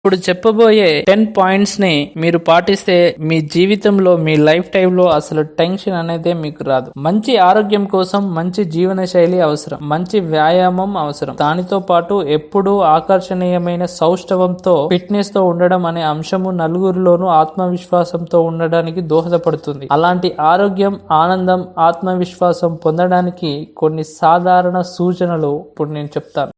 ఇప్పుడు చెప్పబోయే 10 పాయింట్స్ ని మీరు పాటిస్తే మీ జీవితంలో మీ లైఫ్ టైమ్ లో అసలు టెన్షన్ అనేది మీకు రాదు. మంచి ఆరోగ్యం కోసం మంచి జీవన శైలి అవసరం, మంచి వ్యాయామం అవసరం. దానితో పాటు ఎప్పుడూ ఆకర్షణీయమైన సౌష్ఠవంతో ఫిట్నెస్ తో ఉండడం అనే అంశము నలుగురిలోనూ ఆత్మవిశ్వాసంతో ఉండడానికి దోహదపడుతుంది. అలాంటి ఆరోగ్యం, ఆనందం, ఆత్మవిశ్వాసం పొందడానికి కొన్ని సాధారణ సూచనలు ఇప్పుడు నేను చెప్తాను.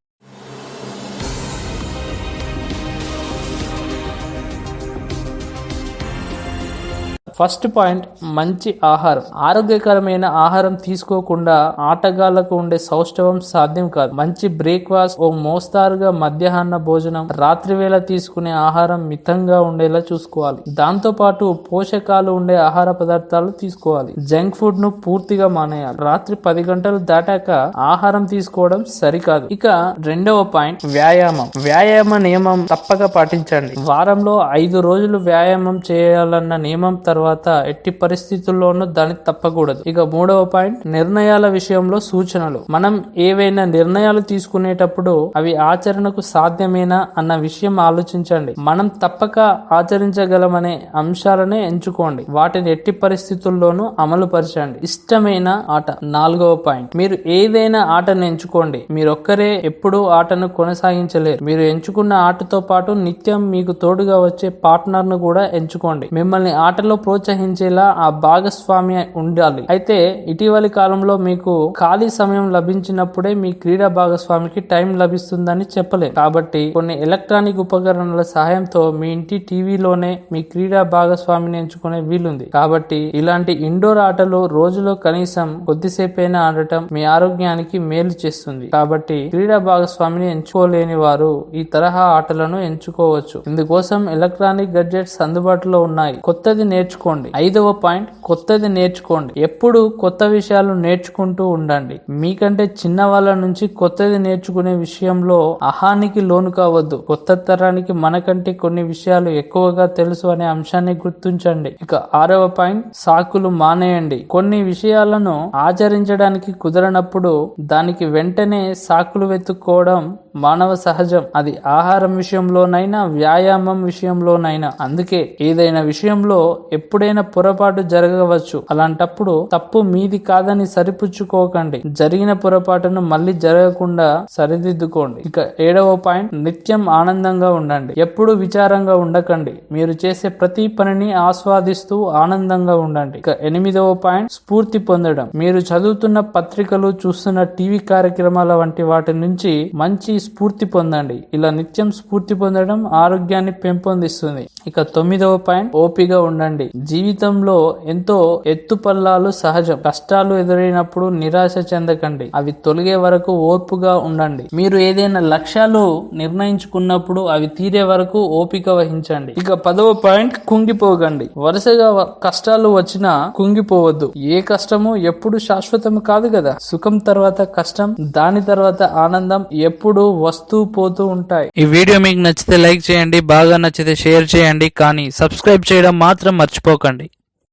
ఫస్ట్ పాయింట్, మంచి ఆహారం. ఆరోగ్యకరమైన ఆహారం తీసుకోకుండా ఆటగాళ్లకు ఉండే సౌష్ఠవం సాధ్యం కాదు. మంచి బ్రేక్ఫాస్ట్, ఓ మోస్తారుగా మధ్యాహ్న భోజనం, రాత్రి వేళ తీసుకునే ఆహారం మితంగా ఉండేలా చూసుకోవాలి. దాంతో పాటు పోషకాలు ఉండే ఆహార పదార్థాలు తీసుకోవాలి. జంక్ ఫుడ్ ను పూర్తిగా మానేయాలి. రాత్రి 10 గంటలు దాటాక ఆహారం తీసుకోవడం సరికాదు. ఇక రెండవ పాయింట్, వ్యాయామం. వ్యాయామ నియమం తప్పక పాటించండి. వారంలో 5 రోజులు వ్యాయామం చేయాలన్న నియమం తర్వాత ఎట్టి పరిస్థితుల్లోనూ దాన్ని తప్పకూడదు. ఇక మూడవ పాయింట్, నిర్ణయాల విషయంలో సూచనలు. మనం ఏవైనా నిర్ణయాలు తీసుకునేటప్పుడు అవి ఆచరణకు సాధ్యమేనా అన్న విషయం ఆలోచించండి. మనం తప్పక ఆచరించగలమనే అంశాలనే ఎంచుకోండి. వాటిని ఎట్టి పరిస్థితుల్లోనూ అమలు పరచండి. ఇష్టమైన ఆట. నాలుగవ పాయింట్, మీరు ఏదైనా ఆటను ఎంచుకోండి. మీరొక్కరే ఎప్పుడూ ఆటను కొనసాగించలేరు. మీరు ఎంచుకున్న ఆటతో పాటు నిత్యం మీకు తోడుగా వచ్చే పార్ట్నర్ ను కూడా ఎంచుకోండి. మిమ్మల్ని ఆటలో ప్రోత్సహించేలా ఆ భాగస్వామి ఉండాలి. అయితే ఇటీవలి కాలంలో మీకు ఖాళీ సమయం లభించినప్పుడే మీ క్రీడా భాగస్వామికి టైం లభిస్తుందని చెప్పలేదు. కాబట్టి కొన్ని ఎలక్ట్రానిక్ ఉపకరణాల సహాయంతో మీ ఇంటి టీవీలోనే మీ క్రీడా భాగస్వామిని ఎంచుకునే వీలుంది. కాబట్టి ఇలాంటి ఇండోర్ ఆటలు రోజులో కనీసం కొద్దిసేపైనా ఆడటం మీ ఆరోగ్యానికి మేలు చేస్తుంది. కాబట్టి క్రీడా భాగస్వామిని ఎంచుకోలేని వారు ఈ తరహా ఆటలను ఎంచుకోవచ్చు. ఇందుకోసం ఎలక్ట్రానిక్ గడ్జెట్స్ అందుబాటులో ఉన్నాయి. కొత్తది నేర్చుకోండి. 5వ పాయింట్, కొత్తది నేర్చుకోండి. ఎప్పుడు కొత్త విషయాలు నేర్చుకుంటూ ఉండండి. మీకంటే చిన్న వాళ్ళ నుంచి కొత్తది నేర్చుకునే విషయంలో అహానికి లోను కావద్దు. కొత్త తరానికి మనకంటే కొన్ని విషయాలు ఎక్కువగా తెలుసు అనే అంశాన్ని గుర్తించండి. ఇక 6వ పాయింట్, సాకులు మానేయండి. కొన్ని విషయాలను ఆచరించడానికి కుదరనప్పుడు దానికి వెంటనే సాకులు వెతుక్కోవడం మానవ సహజం. అది ఆహారం విషయంలోనైనా వ్యాయామం విషయంలోనైనా. అందుకే ఏదైనా విషయంలో ఎప్పుడైనా పొరపాటు జరగవచ్చు. అలాంటప్పుడు తప్పు మీది కాదని సరిపుచ్చుకోకండి. జరిగిన పొరపాటును మళ్ళీ జరగకుండా సరిదిద్దుకోండి. ఇక 7వ పాయింట్, నిత్యం ఆనందంగా ఉండండి. ఎప్పుడు విచారంగా ఉండకండి. మీరు చేసే ప్రతి పనిని ఆస్వాదిస్తూ ఆనందంగా ఉండండి. ఇక 8వ పాయింట్, స్ఫూర్తి పొందడం. మీరు చదువుతున్న పత్రికలు, చూస్తున్న టీవీ కార్యక్రమాల వంటి వాటి నుంచి మంచి స్ఫూర్తి పొందండి. ఇలా నిత్యం స్ఫూర్తి పొందడం ఆరోగ్యాన్ని పెంపొందిస్తుంది. ఇక 9వ పాయింట్, ఓపిక ఉండండి. జీవితంలో ఎంతో ఎత్తుపల్లాలు సహజం. కష్టాలు ఎదురైనప్పుడు నిరాశ చెందకండి. అవి తొలగే వరకు ఓర్పుగా ఉండండి. మీరు ఏదైనా లక్ష్యాలు నిర్ణయించుకున్నప్పుడు అవి తీరే వరకు ఓపిక వహించండి. ఇక 10వ పాయింట్, కుంగిపోకండి. వరుసగా కష్టాలు వచ్చినా కుంగిపోవద్దు. ఏ కష్టము ఎప్పుడు శాశ్వతం కాదు కదా. సుఖం తర్వాత కష్టం, దాని తర్వాత ఆనందం ఎప్పుడు వస్తూ పోతూ ఉంటాయి. ఈ వీడియో మీకు నచ్చితే లైక్ చేయండి, బాగా నచ్చితే షేర్ చేయండి, కానీ సబ్స్క్రైబ్ చేయడం మాత్రం మర్చిపోకండి.